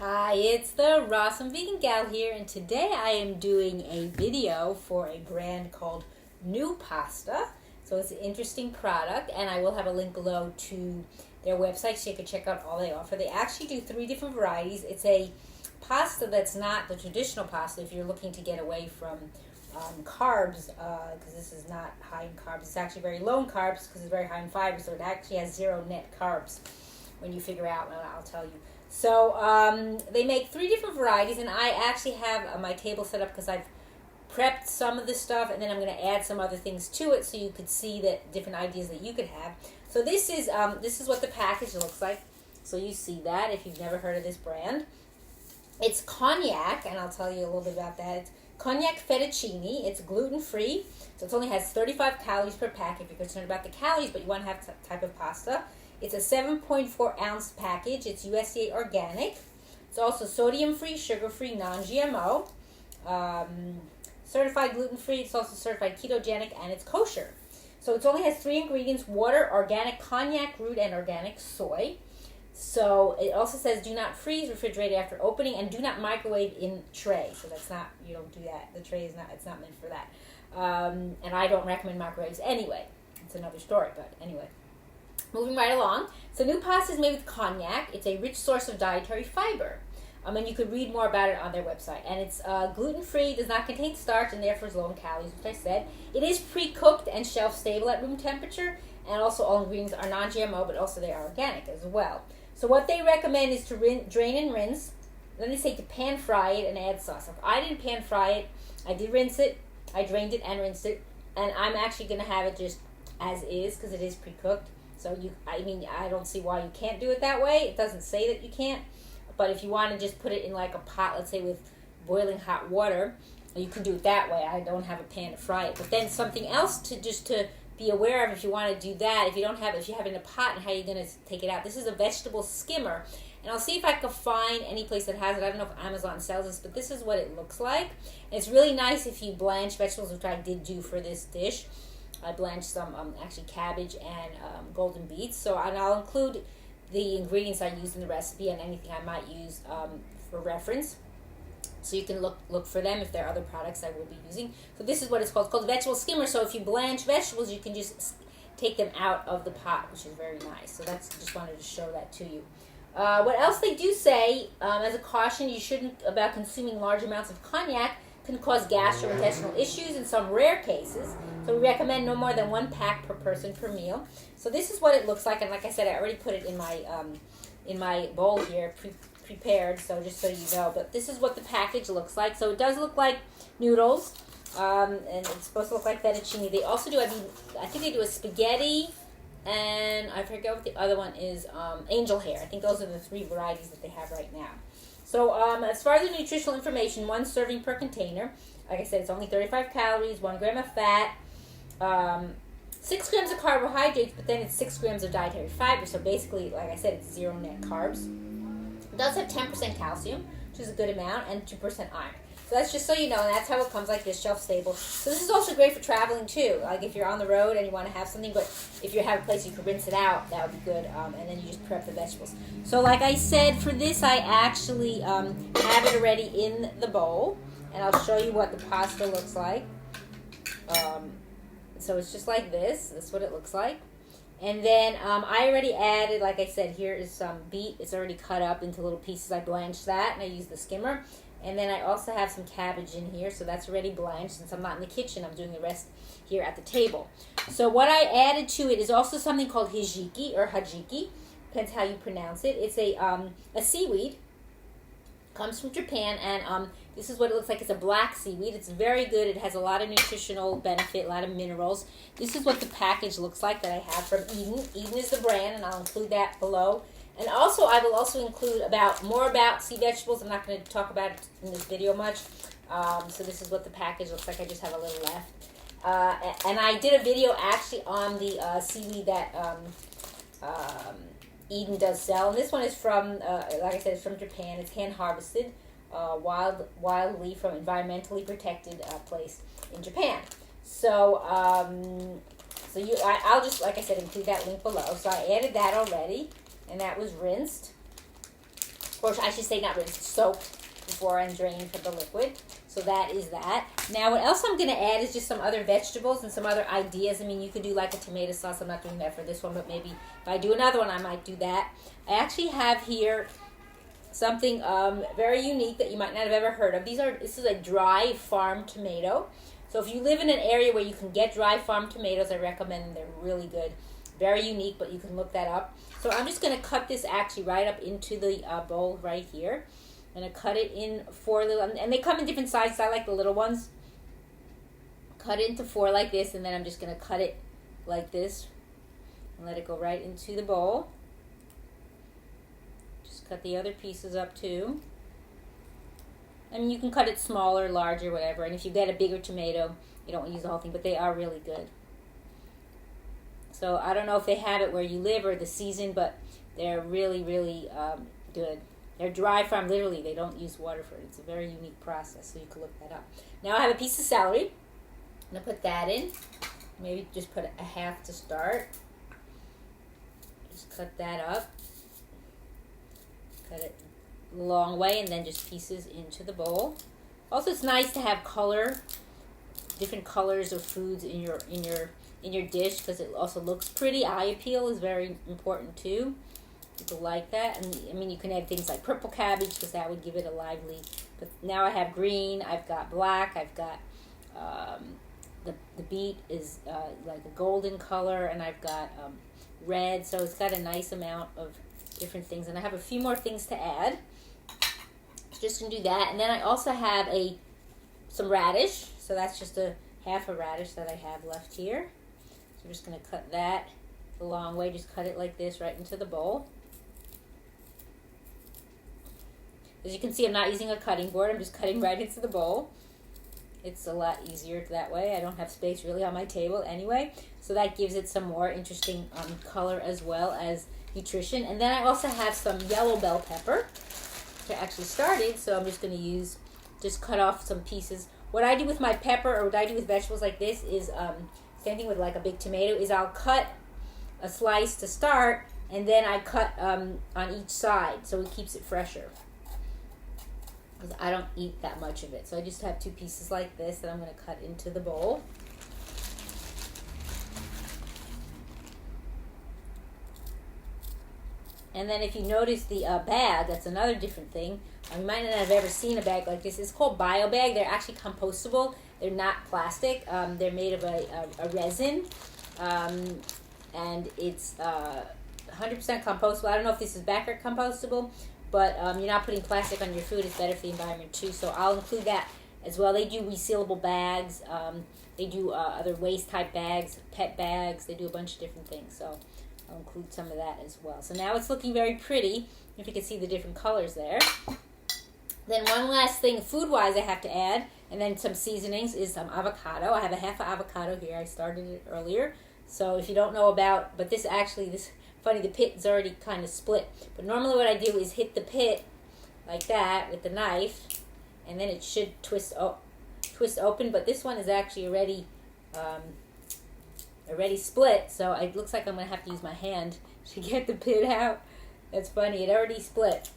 Hi, it's the Rawesome Vegan Gal here, and today I am doing a video for a brand called nuPasta. So it's an interesting product, and I will have a link below to their website so you can check out all they offer. They actually do 3 different varieties. It's a pasta that's not the traditional pasta if you're looking to get away from carbs, because this is not high in carbs. It's actually very low in carbs because it's very high in fiber, so it actually has 0 net carbs when you figure out, and I'll tell you. So they make 3 different varieties, and I actually have my table set up because I've prepped some of the stuff, and then I'm going to add some other things to it so you could see that different ideas that you could have. So this is what the package looks like. So you see that if you've never heard of this brand. It's Konjac, and I'll tell you a little bit about that. It's Konjac Fettuccine. It's gluten-free, so it only has 35 calories per pack if you're concerned about the calories, but you want to have type of pasta. It's a 7.4 ounce package. It's USDA organic. It's also sodium-free, sugar-free, non-GMO. Certified gluten-free. It's also certified ketogenic, and it's kosher. So it only has 3 ingredients: water, organic konjac root, and organic soy. So it also says do not freeze, refrigerate after opening, and do not microwave in tray. So that's not, you don't do that. The tray is not, it's not meant for that. And I don't recommend microwaves anyway. It's another story, but anyway. Moving right along. So nuPasta is made with konjac. It's a rich source of dietary fiber. And you could read more about it on their website. And it's gluten-free, does not contain starch, and therefore is low in calories, which I said. It is pre-cooked and shelf-stable at room temperature. And also all ingredients are non-GMO, but also they are organic as well. So what they recommend is to drain and rinse. Then they say to pan fry it and add sauce. So I didn't pan fry it. I did rinse it. I drained it and rinsed it. And I'm actually going to have it just as is because it is pre-cooked. So I don't see why you can't do it that way. It doesn't say that you can't. But if you want to just put it in like a pot, let's say with boiling hot water, you can do it that way. I don't have a pan to fry it. But then something else to be aware of if you want to do that, if you have it in a pot and how you're going to take it out. This is a vegetable skimmer. And I'll see if I can find any place that has it. I don't know if Amazon sells this, but this is what it looks like. And it's really nice if you blanch vegetables, which I did do for this dish. I blanched some actually cabbage and golden beets. So I'll include the ingredients I used in the recipe and anything I might use for reference. So you can look for them if there are other products I will be using. So this is what it's called. It's called vegetable skimmer. So if you blanch vegetables, you can just take them out of the pot, which is very nice. So just wanted to show that to you. What else they do say, as a caution, you shouldn't, about consuming large amounts of konjac, can cause gastrointestinal issues in some rare cases. So we recommend no more than 1 pack per person per meal. So this is what it looks like, and like I said, I already put it in my bowl here, prepared. So just so you know, but this is what the package looks like. So it does look like noodles, and it's supposed to look like fettuccine. They also do, I think they do a spaghetti, and I forget what the other one is. Angel hair. I think those are the 3 varieties that they have right now. So as far as the nutritional information, 1 serving per container. Like I said, it's only 35 calories, 1 gram of fat, 6 grams of carbohydrates, but then it's 6 grams of dietary fiber. So basically, like I said, it's 0 net carbs. It does have 10% calcium, which is a good amount, and 2% iron. So that's just so you know, and that's how it comes like this, shelf stable. So this is also great for traveling too. Like if you're on the road and you want to have something, but if you have a place you can rinse it out, that would be good. And then you just prep the vegetables. So like I said, for this I actually have it already in the bowl, and I'll show you what the pasta looks like. So it's just like this. That's what it looks like. And then I already added, like I said, here is some beet. It's already cut up into little pieces. I blanched that, and I used the skimmer. And then I also have some cabbage in here, so that's already blanched. Since I'm not in the kitchen, I'm doing the rest here at the table. So what I added to it is also something called Hijiki, or Hijiki. Depends how you pronounce it. It's a seaweed. Comes from Japan, and this is what it looks like. It's a black seaweed. It's very good. It has a lot of nutritional benefit, a lot of minerals. This is what the package looks like that I have from Eden. Eden is the brand, and I'll include that below. And also, I will also include more about sea vegetables. I'm not going to talk about it in this video much. So this is what the package looks like. I just have a little left. And I did a video actually on the seaweed that Eden does sell. And this one is from, like I said, it's from Japan. It's hand-harvested, wildly from environmentally protected place in Japan. So, I'll just, like I said, include that link below. So I added that already. And that was rinsed. or I should say not rinsed, soaked before and drained for the liquid. So that is that. Now what else I'm going to add is just some other vegetables and some other ideas. I mean, you could do like a tomato sauce. I'm not doing that for this one, but maybe if I do another one, I might do that. I actually have here something very unique that you might not have ever heard of. This is a dry farm tomato. So if you live in an area where you can get dry farm tomatoes, I recommend them. They're really good. Very unique, but you can look that up. So I'm just going to cut this actually right up into the bowl right here. I'm going to cut it in 4 little, and they come in different sizes. I like the little ones. Cut it into 4 like this, and then I'm just going to cut it like this and let it go right into the bowl. Just cut the other pieces up too. I mean, you can cut it smaller, larger, whatever. And if you get a bigger tomato, you don't use the whole thing, but they are really good. So I don't know if they have it where you live or the season, but they're really, really good. They're dry farm, literally. They don't use water for it. It's a very unique process, so you can look that up. Now I have a piece of celery. I'm going to put that in. Maybe just put a half to start. Just cut that up. Cut it a long way, and then just pieces into the bowl. Also, it's nice to have color, different colors of foods in your dish, because it also looks pretty. Eye appeal is very important too. People like that. And I mean, you can add things like purple cabbage, because that would give it a lively. But now I have green, I've got black, I've got the beet is like a golden color, and I've got red. So it's got a nice amount of different things, and I have a few more things to add. Just gonna do that, and then I also have some radish. So that's just a half a radish that I have left here. So I'm just gonna cut that the long way. Just cut it like this right into the bowl. As you can see, I'm not using a cutting board. I'm just cutting right into the bowl. It's a lot easier that way. I don't have space really on my table anyway. So that gives it some more interesting color as well as nutrition. And then I also have some yellow bell pepper, which I actually started. So I'm just going to just cut off some pieces. What I do with my pepper, or what I do with vegetables like this, is same thing with like a big tomato, is I'll cut a slice to start, and then I cut on each side, so it keeps it fresher. Because I don't eat that much of it. So I just have 2 pieces like this that I'm going to cut into the bowl. And then if you notice the bag, that's another different thing. You might not have ever seen a bag like this. It's called bio bag. They're actually compostable. They're not plastic. They're made of a resin. And it's 100% compostable. I don't know if this is backward compostable, but you're not putting plastic on your food. It's better for the environment too. So I'll include that as well. They do resealable bags. They do other waste type bags, pet bags. They do a bunch of different things. So I'll include some of that as well. So now it's looking very pretty. If you can see the different colors there. Then one last thing food-wise I have to add, and then some seasonings, is some avocado. I have a half of avocado here. I started it earlier. So if you don't know about, but this funny, the pit is already kind of split. But normally what I do is hit the pit like that with the knife, and then it should twist open. But this one is actually already split, so it looks like I'm going to have to use my hand to get the pit out. That's funny. It already split.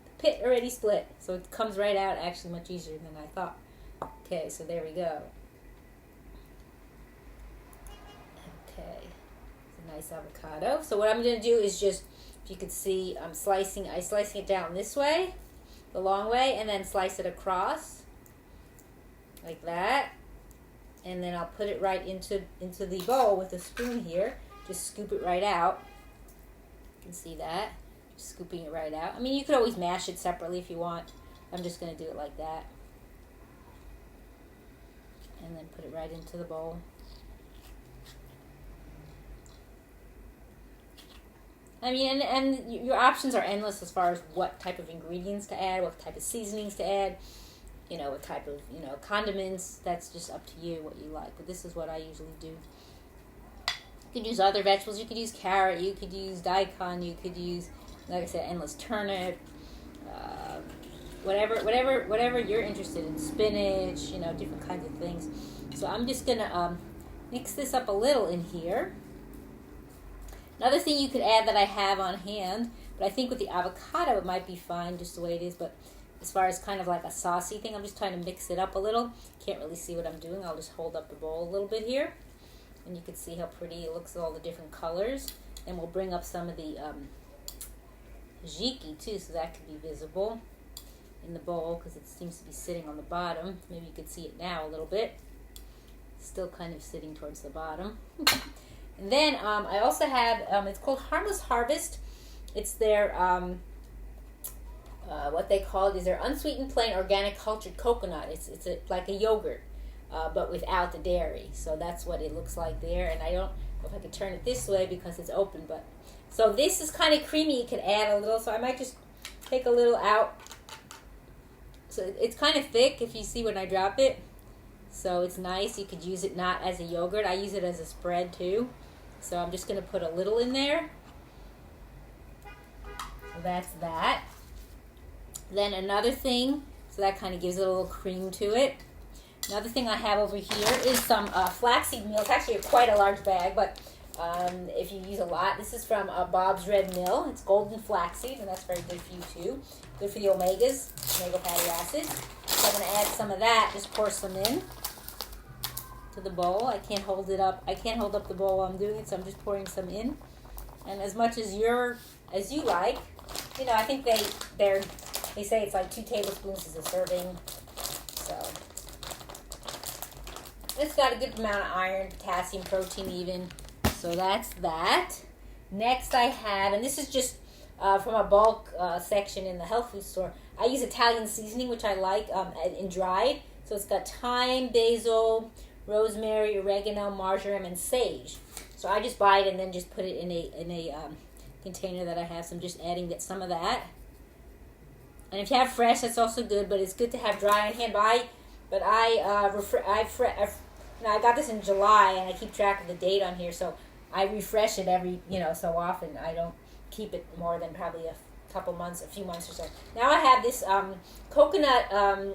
The pit already split, so it comes right out actually much easier than I thought. Okay, so there we go. Okay, it's a nice avocado. So what I'm going to do is just, if you could see, I'm slicing it down this way, the long way, and then slice it across like that. And then I'll put it right into the bowl with a spoon here. Just scoop it right out. You can see that. Just scooping it right out. I mean, you could always mash it separately if you want. I'm just going to do it like that. And then put it right into the bowl. I mean, and your options are endless as far as what type of ingredients to add, what type of seasonings to add. You know, what type of, condiments. That's just up to you, what you like. But this is what I usually do. You could use other vegetables. You could use carrot. You could use daikon. You could use, like I said, endless turnip. Whatever you're interested in. Spinach, different kinds of things. So I'm just going to mix this up a little in here. Another thing you could add that I have on hand, But I think with the avocado, it might be fine just the way it is. But as far as kind of like a saucy thing, I'm just trying to mix it up a little. Can't really see what I'm doing. I'll just hold up the bowl a little bit here. And you can see how pretty it looks with all the different colors. And we'll bring up some of the Hijiki too, so that could be visible in the bowl because it seems to be sitting on the bottom. Maybe you could see it now a little bit. Still kind of sitting towards the bottom. And then I also have, it's called Harmless Harvest. It's their, what they call it is their unsweetened plain organic cultured coconut. It's like a yogurt, but without the dairy. So that's what it looks like there. And I don't know if I could turn it this way because it's open. But so this is kind of creamy. You could add a little. So I might just take a little out. So it's kind of thick if you see when I drop it. So it's nice. You could use it not as a yogurt. I use it as a spread too. So I'm just going to put a little in there. So that's that. Then another thing, so that kind of gives it a little cream to it. Another thing I have over here is some flaxseed meal. It's actually quite a large bag, but if you use a lot, this is from Bob's Red Mill. It's golden flaxseed, and that's very good for you too. Good for the omegas, omega fatty acids. So I'm going to add some of that. Just pour some in to the bowl. I can't hold it up. I can't hold up the bowl while I'm doing it, so I'm just pouring some in. And as much as you like, you know, I think they say it's like 2 tablespoons is a serving. So it's got a good amount of iron, potassium, protein even. So that's that. Next I have, and this is just from a bulk section in the health food store. I use Italian seasoning, which I like in dried. So it's got thyme, basil, rosemary, oregano, marjoram, and sage. So I just buy it and then just put it in a container that I have. So I'm just adding some of that. And if you have fresh, that's also good. But it's good to have dry on hand. But I got this in July, and I keep track of the date on here. So I refresh it every so often. I don't keep it more than probably a few months or so. Now I have this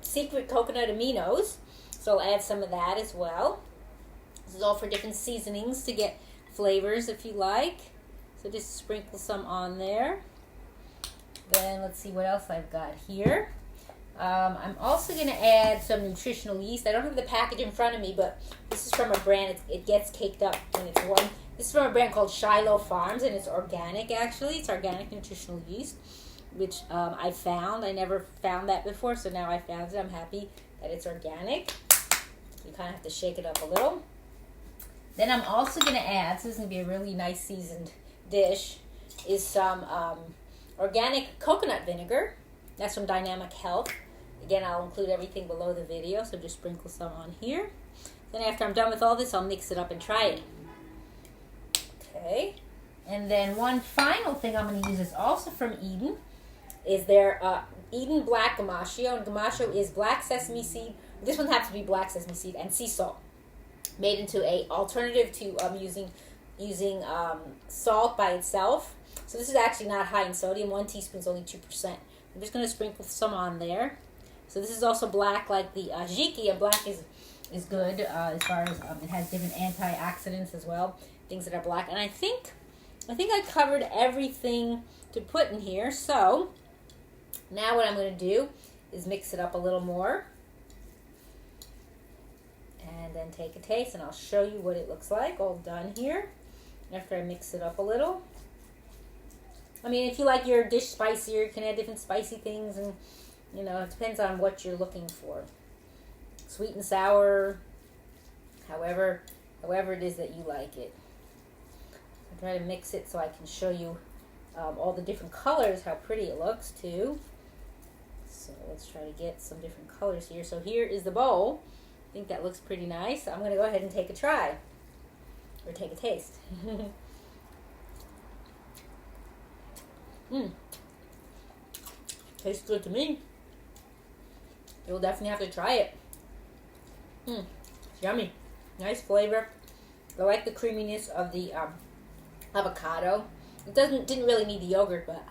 secret coconut Aminos. So I'll add some of that as well. This is all for different seasonings to get flavors if you like. So just sprinkle some on there. Then let's see what else I've got here. I'm also going to add some nutritional yeast. I don't have the package in front of me, but this is from a brand. It gets caked up when it's warm. This is from a brand called Shiloh Farms, and it's organic actually. It's organic nutritional yeast, which I found. I never found that before, so now I found it. I'm happy that it's organic. You kind of have to shake it up a little. Then I'm also going to add, so this is going to be a really nice seasoned dish, is some organic coconut vinegar. That's from Dynamic Health. Again, I'll include everything below the video, so just sprinkle some on here. Then after I'm done with all this, I'll mix it up and try it. Okay. And then one final thing I'm going to use is also from Eden, is their Eden Black Gomasio. And Gomasio is black sesame seed. This one happens to be black sesame seed and sea salt, made into a alternative to using salt by itself. So this is actually not high in sodium. 1 teaspoon is only 2%. I'm just going to sprinkle some on there. So this is also black like the Hijiki, and black is good as far as it has different antioxidants as well, things that are black. And I think I covered everything to put in here. So now what I'm going to do is mix it up a little more. And then take a taste, and I'll show you what it looks like all done here after I mix it up a little. I mean, if you like your dish spicier, you can add different spicy things, and it depends on what you're looking for. Sweet and sour, however it is that you like it. I try to mix it so I can show you all the different colors, how pretty it looks too. So let's try to get some different colors here. So here is the bowl. I think that looks pretty nice. I'm going to go ahead and take a try, or take a taste. Tastes good to me. You'll definitely have to try it. Yummy. Nice flavor. I like the creaminess of the avocado. It didn't really need the yogurt, but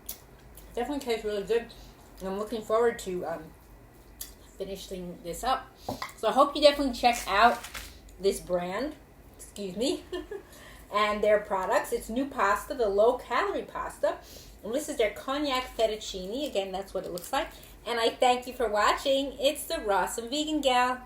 it definitely tastes really good. And I'm looking forward to finishing this up. So I hope you definitely check out this brand. Excuse me. and their products. It's nuPasta, the low-calorie pasta. And this is their Konjac Fettuccine. Again, that's what it looks like. And I thank you for watching. It's the Rawesome Vegan Gal.